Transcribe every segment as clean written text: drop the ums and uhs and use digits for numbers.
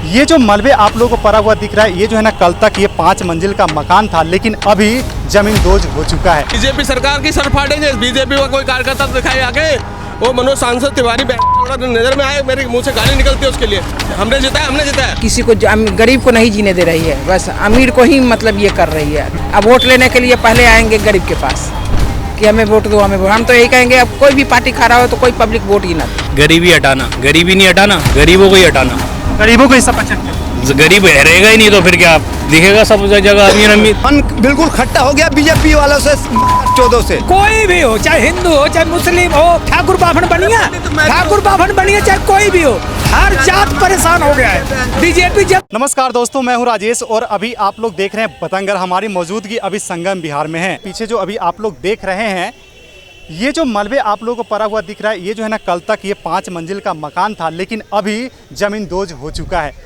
ये जो मलबे आप लोगों को पड़ा हुआ दिख रहा है, ये जो है ना कल तक ये 5 मंजिल का मकान था, लेकिन अभी जमीन दोज हो चुका है। बीजेपी सरकार की सर फाड़ेंगे। बीजेपी का कोई कार्यकर्ता दिखाई आगे, वो मनोज सांसद तिवारी नजर में आए, मेरे मुंह से गाली निकलती है उसके लिए। हमने जिताया। किसी को गरीब को नहीं जीने दे रही है, बस अमीर को ही मतलब ये कर रही है। अब वोट लेने के लिए पहले आएंगे गरीब के पास कि हमें वोट दो, हमें वोट। हम तो यही कहेंगे, अब कोई भी पार्टी खड़ा हो तो कोई पब्लिक वोट ही ना दे। गरीबी हटाना, गरीबी नहीं हटाना, गरीबों को ही हटाना। गरीबों को ही सब गरीब रहेगा ही नहीं तो फिर क्या दिखेगा सब जगह अमीर अमीर। मन बिल्कुल खट्टा हो गया बीजेपी वालों से 14 से। कोई भी हो, चाहे हिंदू हो चाहे मुस्लिम हो, ठाकुर बाभन बनिया चाहे कोई भी हो, हर जात परेशान हो गया है बीजेपी जब। नमस्कार दोस्तों, मैं हूं राजेश और अभी आप लोग देख रहे हैं बतंगर। हमारी मौजूदगी अभी संगम बिहार में है। पीछे जो अभी आप लोग देख रहे हैं, ये जो मलबे आप लोगों को पड़ा हुआ दिख रहा है, ये जो है ना कल तक ये 5 मंजिल का मकान था, लेकिन अभी ज़मीन दोज हो चुका है।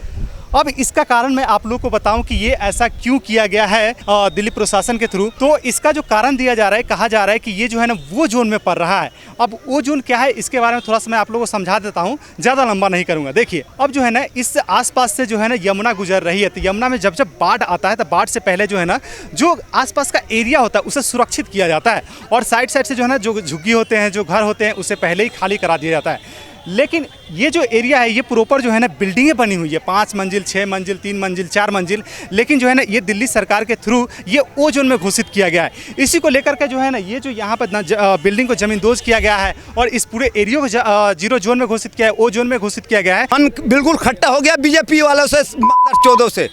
अब इसका कारण मैं आप लोगों को बताऊं कि ये ऐसा क्यों किया गया है दिल्ली प्रशासन के थ्रू। तो इसका जो कारण दिया जा रहा है, कहा जा रहा है कि ये जो है ना वो जोन में पड़ रहा है। अब वो जोन क्या है, इसके बारे में थोड़ा सा मैं आप लोगों को समझा देता हूँ, ज़्यादा लंबा नहीं करूँगा। देखिए, अब जो है ना इस आसपास से जो है ना यमुना गुजर रही है, तो यमुना में जब बाढ़ आता है तो बाढ़ से पहले जो है ना जो आसपास का एरिया होता है उसे सुरक्षित किया जाता है, और साइड से जो है ना जो झुग्गी होते हैं, जो घर होते हैं, उसे पहले ही खाली करा दिया जाता है। लेकिन ये जो एरिया है, ये प्रॉपर जो है ना बिल्डिंगें बनी हुई है, 5 मंजिल, 6 मंजिल, 3 मंजिल, 4 मंजिल। लेकिन जो है ना ये दिल्ली सरकार के थ्रू ये ओ जोन में घोषित किया गया है। इसी को लेकर के जो है ना ये जो यहाँ पर बिल्डिंग को जमींदोज किया गया है और इस पूरे एरिया को जीरो जोन में घोषित किया है, ओ जोन में घोषित किया गया है। मन बिल्कुल खट्टा हो गया बीजेपी वालों से 14 से।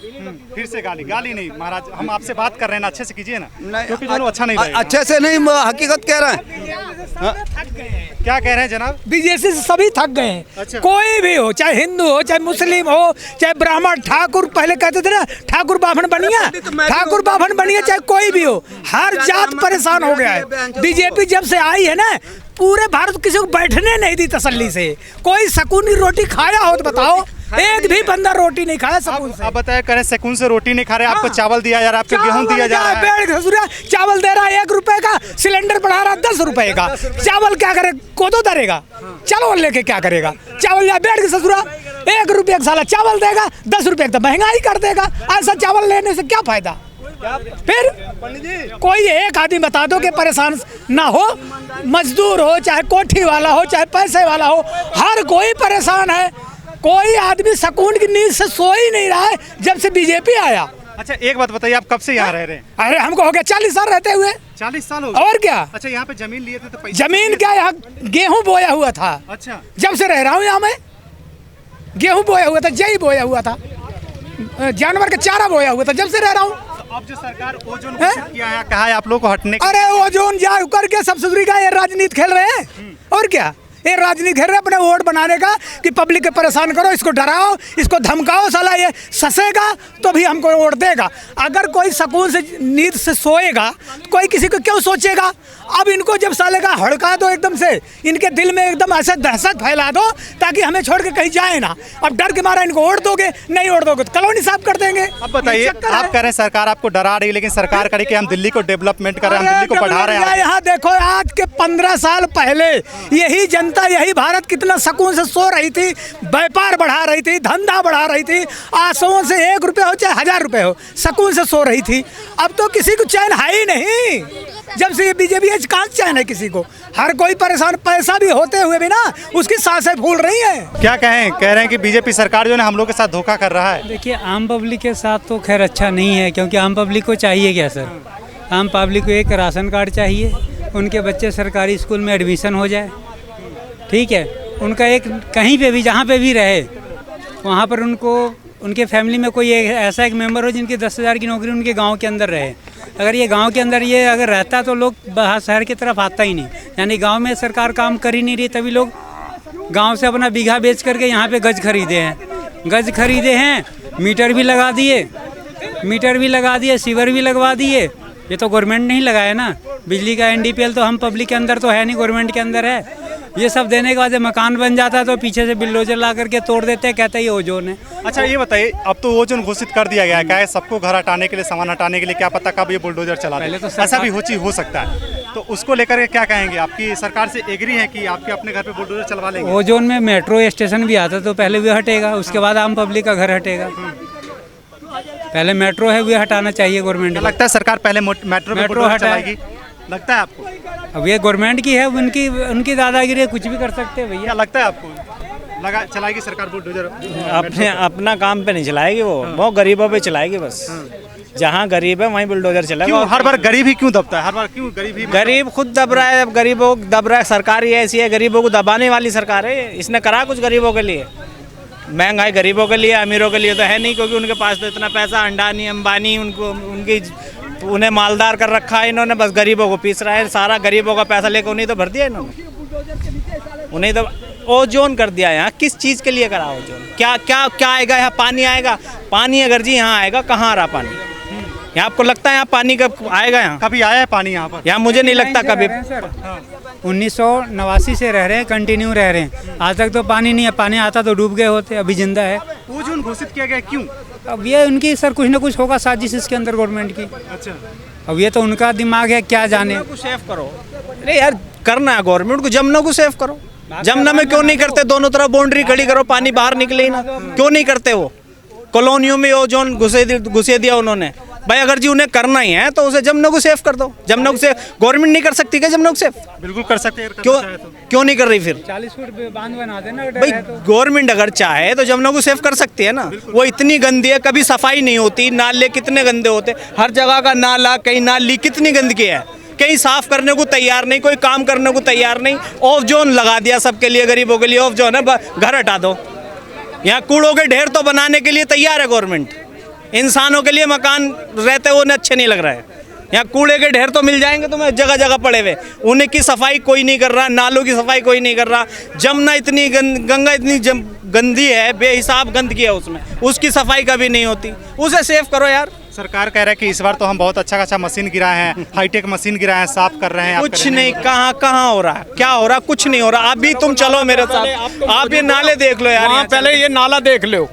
फिर से गाली नहीं महाराज, हम आपसे बात कर रहे हैं ना, अच्छे से कीजिए ना, क्योंकि दोनों अच्छा नहीं लगेगा। अच्छे से नहीं, हकीकत कह रहे हैं। क्या कह रहे हैं जनाब? बीजेपी से सभी थक गए हैं। अच्छा। कोई भी हो, चाहे हिंदू हो चाहे मुस्लिम हो चाहे ब्राह्मण, ठाकुर पहले कहते थे ना ठाकुर बाभन बनिया चाहे कोई भी हो, हर जात परेशान हो गया है। बीजेपी जब से आई है ना, पूरे भारत किसी को बैठने नहीं दी तसल्ली से। कोई सुकून की रोटी खाया हो तो बताओ, एक भी बंदा रोटी नहीं खाया सुकून से। अब बताया करें, सुकून से रोटी नहीं खा रहे, आपको चावल दिया जा रहा है, आपको गेहूं दिया जा रहा है, चावल दे रहा है 1 रुपए का, सिलेंडर बढ़ा रहा है 10 रुपए का। चावल क्या करे, कोदो धरेगा, चलो लेके क्या करेगा? चावल या बैठ के ससुरा 1 रुपये का साला चावल देगा, 10 रुपये का महंगाई कर देगा। ऐसा चावल लेने से क्या फायदा? फिर कोई एक आदमी बता दो कि परेशान ना हो, मजदूर हो चाहे कोठी वाला हो चाहे पैसे वाला हो, हर कोई परेशान है। कोई आदमी सुकून की नींद से सो ही नहीं रहा है जब से बीजेपी आया। अच्छा, एक बात बताइए, आप कब से यहाँ रह रहे हैं? अरे हमको हो गया 40 साल रहते हुए। 40 साल हो गए? और क्या? अच्छा, यहाँ पे जमीन लिए थे तो पैसे? जमीन क्या, यहाँ गेहूं बोया हुआ था। अच्छा, जब से रह रहा हूँ यहाँ मैं, गेहूं बोया हुआ था, जई बोया हुआ था, जानवर का चारा बोया हुआ था, जब से रह रहा हूँ। अब जो सरकार ओजोन घोषित किया है, कहा है आप लोगों को हटने। अरे ओजोन जा करके सब सुधरी का, ये राजनीति खेल रहे हैं। और क्या, ये राजनीति खेल रहे हैं अपने वोट बनाने का, कि पब्लिक को परेशान करो, इसको डराओ, इसको धमकाओ, साला ये ससेगा तो भी हमको वोट देगा। अगर कोई सुकून से नींद से सोएगा तो कोई किसी को क्यों सोचेगा? अब इनको जब साले का हड़का दो एकदम से, इनके दिल में एकदम ऐसे दहशत फैला दो ताकि हमें छोड़ के कहीं जाए ना। अब डर के मारा इनको वोट दोगे, नहीं वोट दोगे तो कॉलोनी साफ कर देंगे। अब बताइए, आप कह रहे हैं सरकार आपको डरा रही है, लेकिन सरकार करे कि हम दिल्ली को डेवलपमेंट कर रहे हैं, हम दिल्ली को बढ़ा रहे हैं। यहाँ देखो, आज के 15 साल पहले यही जनता, यही भारत कितना सुकून से सो रही थी, व्यापार बढ़ा रही थी, धंधा बढ़ा रही थी, आंसुओं से 1 रुपये हो चाहे 1000 रुपये हो, सुकून से सो रही थी। अब तो किसी को चैन है ही नहीं। जब से ये बीजेपी है, कहाँ चैन है किसी को? हर कोई परेशान, पैसा भी होते हुए भी ना उसकी सांसें फूल रही हैं। क्या कहें, कह रहे हैं कि बीजेपी सरकार जो है हम लोग के साथ धोखा कर रहा है। देखिए, आम पब्लिक के साथ तो खैर अच्छा नहीं है, क्योंकि आम पब्लिक को चाहिए क्या सर? आम पब्लिक को एक राशन कार्ड चाहिए, उनके बच्चे सरकारी स्कूल में एडमिशन हो जाए, ठीक है, उनका एक कहीं पे भी जहाँ पे भी रहे वहाँ पर उनको, उनके फैमिली में कोई ऐसा एक मेंबर हो जिनकी 10,000 की नौकरी उनके गांव के अंदर रहे। अगर ये गांव के अंदर ये अगर रहता तो लोग बाहर शहर की तरफ आता ही नहीं। यानी गांव में सरकार काम कर ही नहीं रही, तभी लोग गांव से अपना बीघा बेच करके यहाँ पे गज खरीदे हैं, मीटर भी लगा दिए, सीवर भी लगवा दिए। ये तो गवर्नमेंट ने ही लगाया ना, बिजली का NDPL तो हम पब्लिक के अंदर तो है नहीं, गवर्नमेंट के अंदर है। ये सब देने के बाद मकान बन जाता है तो पीछे से बिल्डोजर ला करके तोड़ देते हैं, कहते हैं ये ओजोन है। अच्छा, ये बताइए, अब तो ओजोन घोषित कर दिया गया है, क्या है सबको घर हटाने के लिए, सामान हटाने के लिए, क्या पता कब ये बुलडोजर चला रहे, ऐसा भी हो सकता है। तो उसको लेकर के क्या कहेंगे? आपकी सरकार से एग्री है कि आपके अपने घर पे बुलडोजर चलवा लेंगे? ओजोन में मेट्रो स्टेशन भी आता तो पहले वो हटेगा, उसके बाद आम पब्लिक का घर हटेगा। पहले मेट्रो है वो हटाना चाहिए गवर्नमेंट क्या को। लगता है सरकार पहले मेट्रो पे बुलडोजर हटाए। चलाएगी? लगता है आपको? अब ये गवर्नमेंट की है, उनकी दादागिरी है, कुछ भी कर सकते हैं क्या भैया। लगता है आपको? लगा चलाएगी सरकार बुलडोजर? अपना काम पे नहीं चलाएगी वो गरीबों पे चलाएगी बस। जहाँ गरीब है वहीं बुलडोजर चलेगा। क्यों हर बार गरीब ही क्यों दबता है? हर बार क्यों गरीब ही? गरीब खुद दब रहा है, अब गरीबों को दब रहा है। सरकार ही ऐसी है, गरीबों को दबाने वाली सरकार है। इसने करा कुछ गरीबों के लिए? महंगाई गरीबों के लिए, अमीरों के लिए तो है नहीं, क्योंकि उनके पास तो इतना पैसा अंडानी अंबानी उन्हें मालदार कर रखा है इन्होंने। बस गरीबों को पीस रहा है, सारा गरीबों का पैसा लेकर उन्हें तो भर दिया इन्होंने। उन्हें तो ओजोन कर दिया यहाँ। किस चीज़ के लिए करा ओजोन? क्या क्या क्या आएगा यहाँ? पानी आएगा? पानी अगर जी यहाँ आएगा, कहाँ आ रहा पानी? यहाँ आपको लगता है यहाँ पानी कब आएगा? यहाँ कभी आया है पानी यहाँ पर? यहाँ मुझे नहीं लगता कभी। 1989 से रह रहे हैं, कंटिन्यू रह रहे हैं, आज तक तो पानी नहीं है। पानी आता तो डूब गए होते, अभी जिंदा है। ओजोन घोषित किया गया, क्यों? अब ये उनकी सर कुछ ना कुछ होगा साजिश इसके अंदर गवर्नमेंट की। अच्छा, अब ये तो उनका दिमाग है, क्या जाने। को सेव करो। अरे यार करना है गवर्नमेंट को, जमुना को सेव करो। जमुना में क्यों नहीं करते? दोनों तरफ बाउंड्री खड़ी करो, पानी बाहर निकले ही ना। क्यों नहीं करते? वो कॉलोनियों में ओजोन घुसे दिया उन्होंने। भाई अगर जी उन्हें करना ही है तो उसे जमुना को सेव कर दो। जमुना को सेव गवर्नमेंट नहीं कर सकती क्या? जमुना को सेव बिल्कुल कर सकते हैं। क्यों नहीं कर रही फिर? 40 फुट बांध बना देना भाई गवर्नमेंट अगर चाहे तो जमुना को सेव कर सकती है ना। वो इतनी गंदी है, कभी सफाई नहीं होती। नाले कितने गंदे होते, हर जगह का नाला, कहीं नाली, कितनी गंदगी है। कहीं साफ करने को तैयार नहीं, कोई काम करने को तैयार नहीं। ऑफ जोन लगा दिया सबके लिए, गरीबों के लिए ऑफ जोन है, घर हटा दो। यहाँ कूड़ों के ढेर तो बनाने के लिए तैयार है गवर्नमेंट, इंसानों के लिए मकान रहते हुए उन्हें अच्छे नहीं लग रहा है। यहाँ कूड़े के ढेर तो मिल जाएंगे तुम्हें जगह जगह पड़े हुए, उन्हें की सफाई कोई नहीं कर रहा, नालों की सफाई कोई नहीं कर रहा। जमुना इतनी गंगा इतनी गंदी है, बेहिसाब गंदगी है उसमें, उसकी सफाई कभी नहीं होती। उसे सेव करो यार। सरकार कह रहा है कि इस बार तो हम बहुत अच्छा मशीन गिराए हैं, हाईटेक मशीन गिराए हैं, साफ कर रहे हैं। कुछ नहीं, कहाँ हो रहा है? क्या हो रहा? कुछ नहीं हो रहा। अभी तुम चलो मेरे साथ, आप ये नाले देख लो यार। वहाँ पहले ये नाला देख लो,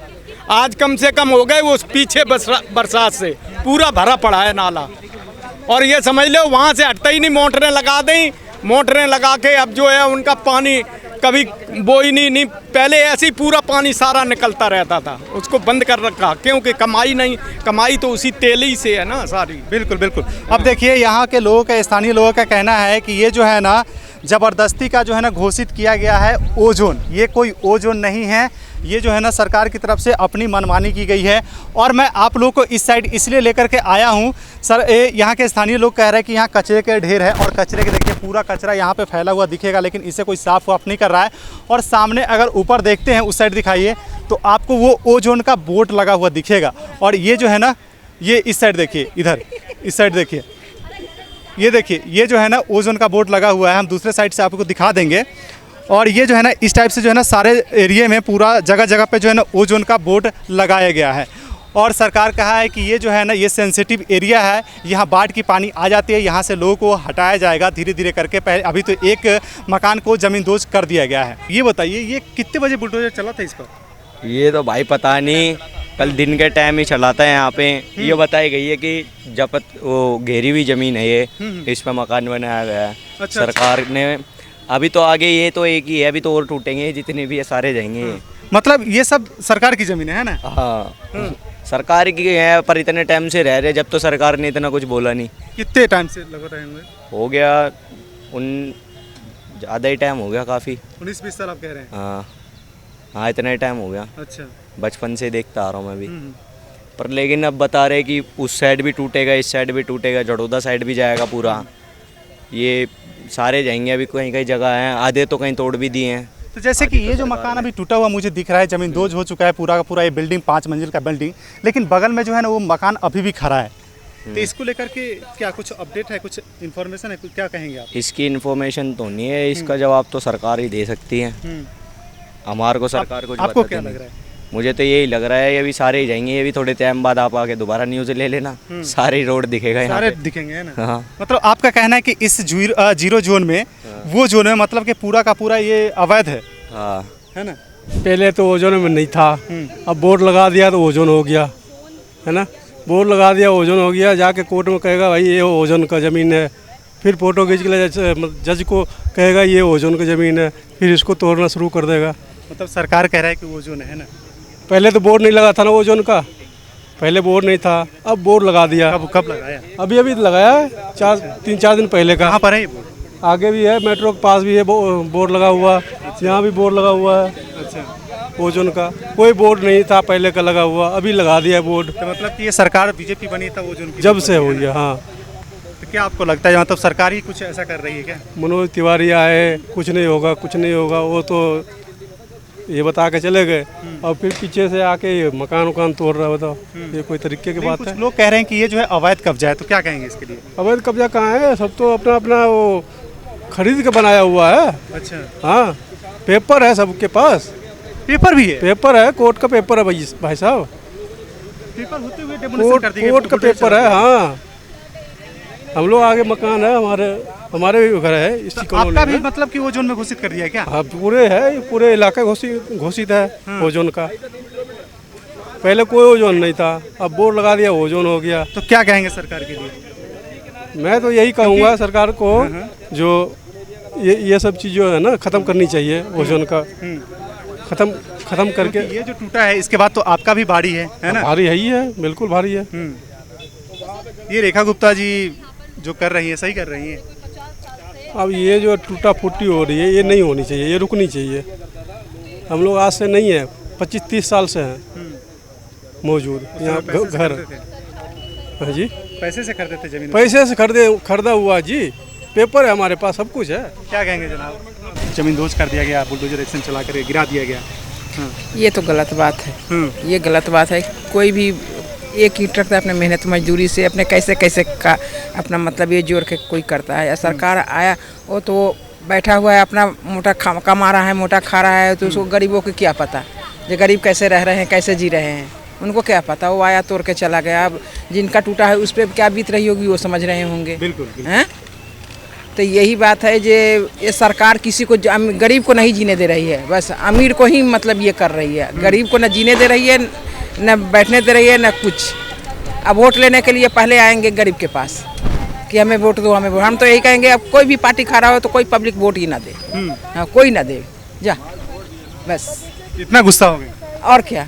आज कम से कम हो गए वो पीछे बरसात से पूरा भरा पड़ा है नाला। और ये समझ लो वहाँ से हटता ही नहीं, मोटरें लगा दें, मोटरें लगा के अब जो है उनका पानी कभी वो ही नहीं पहले ऐसे ही पूरा पानी सारा निकलता रहता था, उसको बंद कर रखा क्योंकि कमाई नहीं, कमाई तो उसी तेल ही से है ना सारी। बिल्कुल बिल्कुल। अब देखिए यहाँ के लोगों का, स्थानीय लोगों का कहना है कि ये जो है ना ज़बरदस्ती का जो है ना घोषित किया गया है ओजोन, ये कोई ओजोन नहीं है, ये जो है ना सरकार की तरफ से अपनी मनमानी की गई है। और मैं आप लोगों को इस साइड इसलिए लेकर के आया हूँ सर, यहाँ के स्थानीय लोग कह रहे हैं कि यहाँ कचरे के ढेर है और कचरे के देखिए पूरा कचरा यहाँ पे फैला हुआ दिखेगा, लेकिन इसे कोई साफ वाफ नहीं कर रहा है। और सामने अगर ऊपर देखते हैं, उस साइड दिखाइए, तो आपको वो ओजोन का बोर्ड लगा हुआ दिखेगा। और ये जो है ना, ये इस साइड देखिए, इधर इस साइड देखिए, ये देखिए, ये जो है ना ओजोन का बोर्ड लगा हुआ है। हम दूसरे साइड से आपको दिखा देंगे। और ये जो है ना इस टाइप से जो है ना सारे एरिया में पूरा जगह जगह पे जो है ना ओजोन का बोर्ड लगाया गया है। और सरकार कहा है कि ये जो है ना ये सेंसिटिव एरिया है, यहाँ बाढ़ की पानी आ जाती है, यहाँ से लोगों को हटाया जाएगा धीरे धीरे करके। पहले अभी तो एक मकान को ज़मींदोज कर दिया गया है। ये बताइए ये कितने बजे बुलडोजर चला था इस पर? ये तो भाई पता नहीं, कल दिन के टाइम ही चलाता है यहाँ पे। ये बताई गई है कि जब वो घेरी हुई ज़मीन है ये, इस पर मकान बनाया गया है। अच्छा, सरकार ने अभी तो आगे ये तो एक ही है, अभी तो और टूटेंगे, जितने भी है सारे जाएंगे। मतलब ये सब सरकार की ज़मीन है ना? हाँ सरकार की है, पर इतने टाइम से रह रहे, जब तो सरकार ने इतना कुछ बोला नहीं। कितने टाइम से लगा रहे होंगे? हो गया ज़्यादा ही टाइम हो गया, काफ़ी 19-20 साल आप कह रहे हैं? हाँ इतना ही टाइम हो गया। अच्छा, बचपन से देखता आ रहा हूँ मैं भी। पर लेकिन अब बता रहे कि उस साइड भी टूटेगा, इस साइड भी टूटेगा, जड़ौदा साइड भी जाएगा पूरा, ये सारे जाएंगे। अभी कहीं कहीं जगह हैं, आधे तो कहीं तोड़ भी दिए हैं। तो जैसे कि ये जो मकान अभी टूटा हुआ मुझे दिख रहा है, ज़मींदोज हो चुका है पूरा का पूरा, ये बिल्डिंग 5 मंजिल का बिल्डिंग, लेकिन बगल में जो है ना वो मकान अभी भी खड़ा है। तो इसको लेकर के क्या कुछ अपडेट है, कुछ इन्फॉर्मेशन है, क्या कहेंगे आप? इसकी इन्फॉर्मेशन तो नहीं है, इसका जवाब तो सरकार ही दे सकती है। हमारे को सरकार कुछ आपको क्या लग रहा है? मुझे तो यही लग रहा है, ये भी सारे ही जाएंगे। ये भी थोड़े टाइम बाद आप आके दोबारा न्यूज़ ले लेना, सारे रोड दिखेगा यहाँ सारे पे। दिखेंगे है ना? हाँ। मतलब आपका कहना है कि इस जीरो जोन में, वो जोन है मतलब कि पूरा का पूरा ये अवैध है, हाँ है ना? पहले तो ओजोन में नहीं था, अब बोर्ड लगा दिया तो ओजोन हो गया, है ना? बोर्ड लगा दिया ओजोन हो गया, जाके कोर्ट में कहेगा भाई ये ओजोन का ज़मीन है, फिर फोटो खींच के जज को कहेगा ये ओजोन की ज़मीन है, फिर इसको तोड़ना शुरू कर देगा। मतलब सरकार कह रहा है कि ओजोन है ना। पहले तो बोर्ड नहीं लगा था ना ओजोन का, पहले बोर्ड नहीं था, अब बोर्ड लगा दिया। कब लगाया? अभी लगाया है, 3-4 दिन पहले का। कहाँ पर है ये बोर्ड? आगे भी है, मेट्रो के पास भी है बोर्ड लगा हुआ, यहाँ भी बोर्ड लगा हुआ है। अच्छा, ओजोन का कोई बोर्ड नहीं था पहले का लगा हुआ, अभी लगा दिया बोर्ड। तो मतलब कि ये सरकार बीजेपी बनी था ओजोन की जब से हुई है। हाँ, तो क्या आपको लगता है मतलब सरकार ही कुछ ऐसा कर रही है क्या? मनोज तिवारी आए, कुछ नहीं होगा कुछ नहीं होगा, वो तो ये बता के चले गए और फिर पीछे से आके ये मकान वकान तोड़ रहा है। बताओ, ये कोई तरीके की बात कुछ है? लोग कह रहे हैं कि ये जो है अवैध कब्जा है, तो क्या कहेंगे इसके लिए? अवैध कब्जा कहाँ है? सब तो अपना अपना वो खरीद के बनाया हुआ है। अच्छा, हाँ, पेपर है सबके पास, पेपर भी है? पेपर है, कोर्ट का पेपर है भाई साहब, पेपर होते हुए डेमोलिशन कर दिए, कोर्ट का पेपर है। हाँ, हम लोग आगे मकान है, हमारे भी घर है इसी तो कॉलोनी आपका भी में। मतलब कि ओजोन में घोषित कर दिया है क्या? हाँ, पूरे है, पूरे इलाका घोषित है ओजोन का। पहले कोई ओजोन नहीं था, अब बोर्ड लगा दिया, ओजोन हो गया। तो क्या कहेंगे सरकार के लिए? मैं तो यही कहूँगा सरकार को, जो ये सब चीज़ जो है ना ख़त्म करनी चाहिए, ओजोन का ख़त्म करके। ये जो टूटा है इसके बाद तो आपका भी भारी है ना? भारी है ही है, बिल्कुल भारी है। ये रेखा गुप्ता जी जो कर रही है, सही कर रही है। अब ये जो टूटा फूटी हो रही है, ये नहीं होनी चाहिए, ये रुकनी चाहिए। हम लोग आज से नहीं है, 25-30 साल से हैं मौजूद यहाँ घर। हाँ जी, पैसे से खरीदे थे जमीन? पैसे से खरीदा हुआ जी, पेपर है हमारे पास, सब कुछ है। क्या कहेंगे जनाब? जमीन दोज कर दिया गया, बुलडोजर एक्शन चला कर गिरा दिया गया। ये तो गलत बात है, ये गलत बात है। कोई भी एक ईंट रखता है अपने मेहनत मजदूरी से, अपने कैसे का अपना मतलब ये जोड़ के कोई करता है। या सरकार आया वो तो बैठा हुआ है, अपना मोटा कमा रहा है, मोटा खा रहा है, तो उसको गरीबों को क्या पता जो गरीब कैसे रह रहे हैं, कैसे जी रहे हैं, उनको क्या पता। वो आया तोड़ के चला गया। अब जिनका टूटा है उस पर क्या बीत रही होगी वो समझ रहे होंगे। बिल्कुल हैं? तो यही बात है जो ये सरकार किसी को गरीब को नहीं जीने दे रही है, बस अमीर को ही मतलब ये कर रही है। गरीब को न जीने दे रही है, न बैठने दे रही है, न कुछ। अब वोट लेने के लिए पहले आएंगे गरीब के पास कि हमें वोट दो, हमें वोट। हम तो यही कहेंगे अब कोई भी पार्टी खा रहा हो तो कोई पब्लिक वोट ही ना दे। हाँ, कोई ना दे, जा बस। इतना गुस्सा हो गया? और क्या,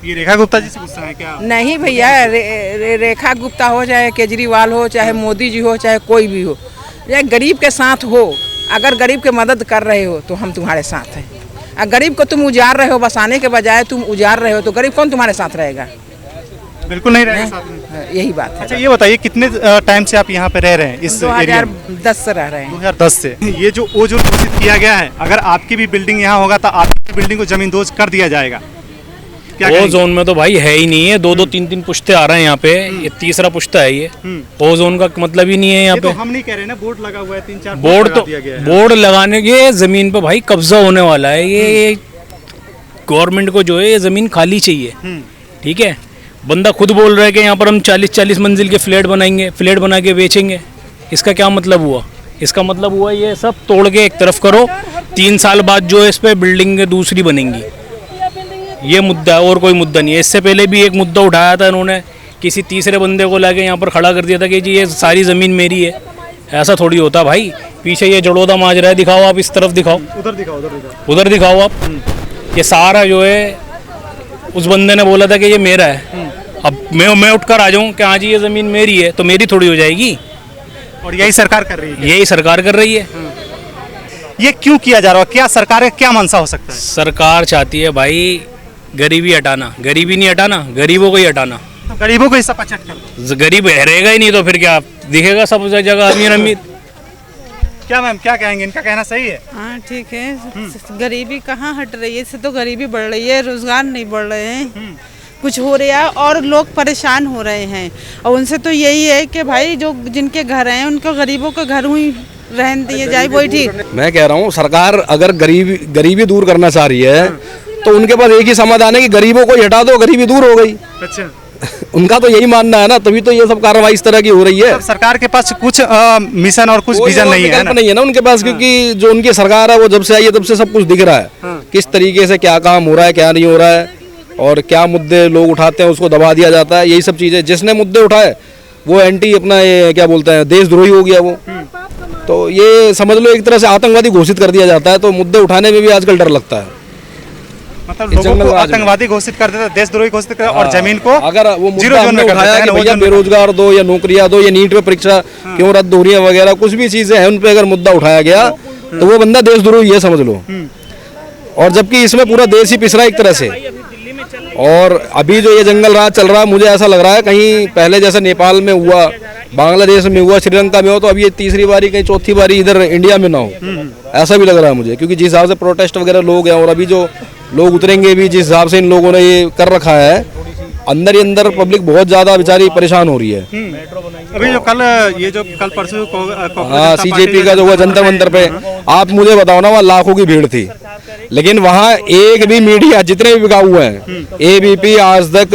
ये रेखा गुप्ता जी से गुस्सा है क्या? नहीं भैया, रेखा गुप्ता हो, चाहे केजरीवाल हो, चाहे मोदी जी हो, चाहे कोई भी हो, या गरीब के साथ हो। अगर गरीब के मदद कर रहे हो तो हम तुम्हारे साथ हैं। अगर गरीब को तुम उजाड़ रहे हो, बसाने के बजाय तुम उजाड़ रहे हो, तो गरीब कौन तुम्हारे साथ रहेगा? बिल्कुल नहीं रहेगा साथ में। यही बात है। अच्छा, ये बताइए कितने टाइम से आप यहाँ पे रह रहे हैं? इस 2010 से रह रहे हैं। 2010 से। ये जो ओजोन घोषित किया गया है, अगर आपकी भी बिल्डिंग यहाँ होगा तो आपकी बिल्डिंग को जमींदोज कर दिया जाएगा, क्या ओ जोन में तो भाई है ही नहीं है। 2-2 3-3 पुश्ते आ रहे हैं यहाँ पे, ये तीसरा पुश्ता है ये। ओ जोन का मतलब ही नहीं है यहाँ पे। तो हम नहीं कह रहे ना, बोर्ड लगा हुआ है, 3-4 बोर्ड तो बोर्ड लगाने के जमीन पे भाई कब्जा होने वाला है। ये गवर्नमेंट को जो है ये जमीन खाली चाहिए, ठीक है। बंदा खुद बोल रहा है कि यहाँ पर हम 40-40 मंजिल के फ्लैट बनाएंगे, फ्लैट बना के बेचेंगे। इसका क्या मतलब हुआ? इसका मतलब हुआ ये सब तोड़ के एक तरफ करो, 3 साल बाद जो है इस पे बिल्डिंग दूसरी बनेंगी। ये मुद्दा है और कोई मुद्दा नहीं है। इससे पहले भी एक मुद्दा उठाया था इन्होंने, किसी तीसरे बंदे को लाके यहाँ पर खड़ा कर दिया था कि जी ये सारी ज़मीन मेरी है। ऐसा थोड़ी होता भाई। पीछे ये जड़ोदा माजरा है, दिखाओ आप, इस तरफ दिखाओ, उधर दिखाओ, उधर दिखाओ, उधर दिखाओ आप। ये सारा जो है उस बंदे ने बोला था कि ये मेरा है। अब मैं उठकर आ जाऊँ कि हाँ जी ये ज़मीन मेरी है, तो मेरी थोड़ी हो जाएगी। और यही सरकार कर रही है? यही सरकार कर रही है। ये क्यों किया जा रहा है? क्या सरकार का क्या मंशा हो सकता है? सरकार चाहती है भाई गरीबी हटाना, गरीबी नहीं हटाना, गरीबों को ही हटाना। तो गरीबों को हिस्सा पचट कर दो। गरीब रहेगा ही नहीं तो फिर क्या दिखेगा सब जगह अमीर अमीर। क्या मैम, क्या कहेंगे? इनका कहना सही है? हाँ ठीक है। गरीबी कहाँ हट रही है? इससे तो गरीबी बढ़ रही है, रोजगार नहीं बढ़ रहे हैं, कुछ हो रहा है और लोग परेशान हो रहे हैं। और उनसे तो यही है कि भाई जो जिनके घर हैं उनको गरीबों के घर ही रहने दिए जाए, वही ठीक। मैं कह रहा हूँ सरकार अगर गरीबी दूर करना चाह रही है तो उनके पास एक ही समाधान है कि गरीबों को हटा दो, गरीबी दूर हो गई। अच्छा, उनका तो यही मानना है ना, तभी तो ये सब कार्रवाई इस तरह की हो रही है। सरकार के पास कुछ मिशन और कुछ विजन नहीं है ना? नहीं है ना उनके पास, क्योंकि जो उनकी सरकार है वो जब से आई है तब से सब कुछ दिख रहा है, किस तरीके से क्या काम हो रहा है, क्या नहीं हो रहा है, और क्या मुद्दे लोग उठाते हैं उसको दबा दिया जाता है। यही सब चीजें जिसने मुद्दे उठाए वो एंटी अपना ये क्या बोलते हैं देशद्रोही हो गया वो। तो ये समझ लो एक तरह से आतंकवादी घोषित कर दिया जाता है, तो मुद्दे उठाने में भी आजकल डर लगता है। मतलब लोगों को आतंकवादी घोषित कर देता, देशद्रोही घोषित कर, और जमीन को अगर वो मुद्दा हमने उठाया कि भैया बेरोजगार दो या नौकरियां दो या नीट पे परीक्षा क्यों रद्द हो रही है वगैरह कुछ भी चीजें हैं, उन पे अगर मुद्दा उठाया गया तो वो बंदा देशद्रोही है समझ लो। और जबकि इसमें पूरा देश ही पिस रहा है एक तरह से। और अभी जो ये जंगल राज चल रहा है, मुझे ऐसा लग रहा है कहीं पहले जैसे नेपाल में हुआ, बांग्लादेश में हुआ, श्रीलंका में हो, तो अब ये तीसरी बारी कहीं चौथी बारी इधर इंडिया में ना हो, ऐसा भी लग रहा है मुझे। क्योंकि जिस हिसाब से प्रोटेस्ट वगैरह लोग हैं और अभी जो लोग उतरेंगे भी, जिस हिसाब से इन लोगों ने ये कर रखा है, अंदर ही अंदर पब्लिक बहुत ज्यादा बेचारी परेशान हो रही है। अभी जो कल परसों हाँ सीजेपी का जो हुआ जंतर मंतर पे, आप मुझे बताओ ना, वहाँ लाखों की भीड़ थी, लेकिन वहाँ एक भी मीडिया जितने भी बिकाऊ हैं, एबीपी, आज तक,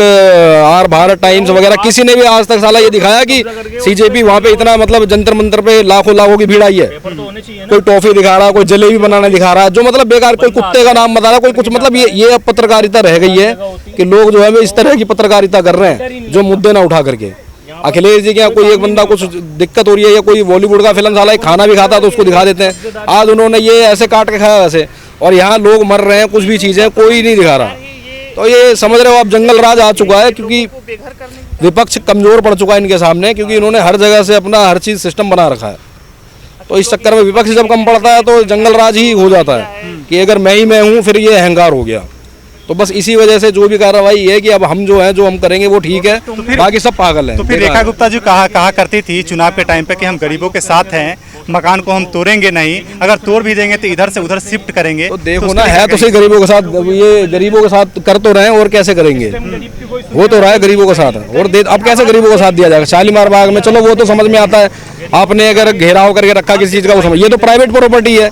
आर भारत टाइम्स वगैरह, किसी ने भी आज तक साला ये दिखाया कि सीजेपी वहाँ पे इतना मतलब जंतर मंतर पे लाखों की भीड़ आई है। कोई टॉफी दिखा रहा, कोई जलेबी बनाना दिखा रहा, जो मतलब बेकार, कोई कुत्ते का नाम बता रहा, कोई कुछ, मतलब ये अब पत्रकारिता रह गई है कि लोग जो है वो इस तरह की पत्रकारिता कर रहे हैं जो मुद्दे ना उठा करके। अखिलेश जी के यहाँ कोई एक बंदा कुछ दिक्कत हो रही है या कोई बॉलीवुड का फिल्म साला खाना भी खाता तो उसको दिखा देते हैं, आज उन्होंने ये ऐसे काट के खाया वैसे, और यहाँ लोग मर रहे हैं, कुछ भी चीजें कोई नहीं दिखा रहा। तो ये समझ रहे हो आप, जंगल राज आ चुका है, क्योंकि विपक्ष कमजोर पड़ चुका है इनके सामने, क्योंकि इन्होंने हर जगह से अपना हर चीज सिस्टम बना रखा है। तो इस चक्कर में विपक्ष जब कम पड़ता है तो जंगल राज ही हो जाता है कि अगर मैं ही मैं हूँ, फिर ये अहंकार हो गया। तो बस इसी वजह से जो भी कार्रवाई है कि अब हम जो है जो हम करेंगे वो ठीक है, बाकी सब पागल हैं। तो फिर रेखा गुप्ता जी कहा करती थी चुनाव के टाइम पे कि हम गरीबों के साथ हैं, मकान को हम तोड़ेंगे नहीं, अगर तोड़ भी देंगे तो इधर से उधर शिफ्ट करेंगे। तो देखो ना, है तो सही गरीबों के साथ, ये गरीबों के साथ कर तो रहे हैं, और कैसे करेंगे, हो तो रहा है गरीबों के साथ, और अब कैसे गरीबों का साथ दिया जाएगा। शालीमार बाग में चलो वो तो समझ में आता है, आपने अगर घेराव करके रखा किसी चीज का वो समझ, ये तो प्राइवेट प्रॉपर्टी है,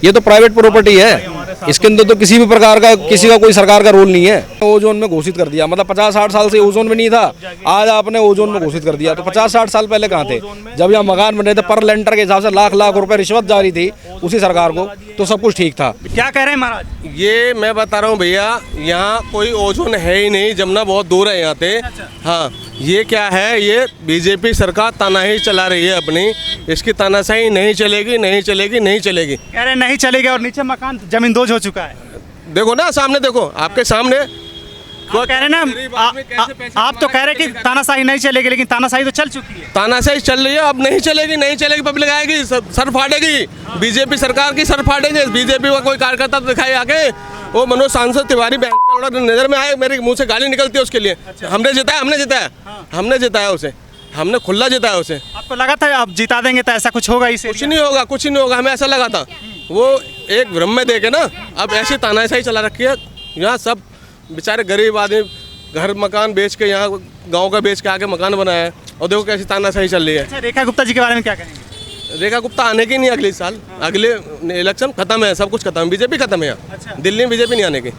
ये तो प्राइवेट प्रॉपर्टी है, इसके अंदर तो किसी भी प्रकार का किसी का कोई सरकार का रोल नहीं है। ओजोन में घोषित कर दिया, मतलब 50-60 साल से ओजोन में नहीं था, आज आपने ओजोन में घोषित कर दिया। तो 50-60 साल पहले कहाँ थे, जब यहाँ मकान बन रहे थे, पर लेंटर के हिसाब से लाख रुपए रिश्वत जारी थी उसी सरकार को, तो सब कुछ ठीक था। क्या कह रहे हैं महाराज? ये मैं बता रहा हूँ भैया, यहाँ कोई ओजोन है ही नहीं, जमुना बहुत दूर है यहाँ से। हाँ, ये क्या है, ये बीजेपी सरकार तानाशाही चला रही है अपनी, इसकी तानाशाही नहीं चलेगी, नहीं चलेगी, नहीं चलेगी। कह रहे नहीं चलेगी, और नीचे मकान जमींदोज हो चुका है। देखो ना सामने, देखो आपके सामने। वो कह रहे ना, आप तो कह रहे कि तानाशाही नहीं चलेगी, लेकिन तानाशाही तो चल चुकी है। तानाशाही चल रही है, अब नहीं चलेगी, नहीं चलेगी, पब्लिक आएगी, सर फाड़ेगी, बीजेपी सरकार की सर फाड़ेंगे। बीजेपी का कोई कार्यकर्ता दिखाई आगे, वो मनोज सांसद तिवारी नजर में आए, मेरे मुंह से गाली निकलती है उसके लिए। हमने जिताया उसे, हमने खुला जिताया उसे। आपको लगा था आप जिता देंगे तो ऐसा कुछ होगा? इसे कुछ नहीं होगा, कुछ नहीं होगा, हमें ऐसा लगा था। वो एक भ्रम में देखे ना, अब ऐसी तानाशाही चला रखी है। यहाँ सब बेचारे गरीब आदमी घर मकान बेच के, यहाँ गांव का बेच के आके मकान बनाया है, और देखो कैसी तानाशाही चल रही है। अच्छा, रेखा गुप्ता जी के बारे में क्या कहेंगे? रेखा गुप्ता आने की नहीं अगले साल, अगले इलेक्शन खत्म है, सब कुछ खत्म है, बीजेपी खत्म है यहाँ। अच्छा। दिल्ली में बीजेपी नहीं आने की।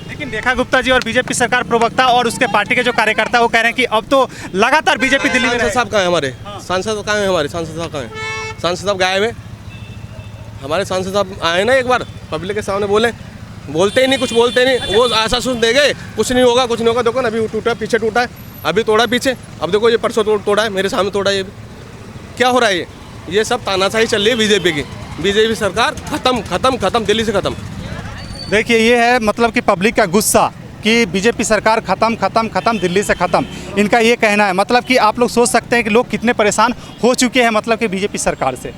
लेकिन रेखा गुप्ता जी और बीजेपी सरकार प्रवक्ता और उसके पार्टी के जो कार्यकर्ता वो कह रहे हैं कि अब तो लगातार बीजेपी दिल्ली में। सांसद साहब कहाँ है हमारे? सांसद कहाँ है हमारे? सांसद साहब कहाँ है? सांसद साहब गायब है। हमारे सांसद साहब आए ना एक बार पब्लिक के सामने, बोलते ही नहीं, कुछ बोलते नहीं, वो आश्वासन दे गए, कुछ नहीं होगा, कुछ नहीं होगा। देखो ना अभी टूटा, पीछे टूटा है, अभी तोड़ा पीछे, अब देखो ये परसों तोड़ा है, मेरे सामने तोड़ा है। ये भी क्या हो रहा है? ये सब तानाशाही चल रही है बीजेपी की। बीजेपी सरकार खत्म, दिल्ली से खत्म। देखिए, ये है मतलब कि पब्लिक का गुस्सा कि बीजेपी सरकार खत्म, दिल्ली से खत्म, इनका ये कहना है। मतलब कि आप लोग सोच सकते हैं कि लोग कितने परेशान हो चुके हैं मतलब कि बीजेपी सरकार से।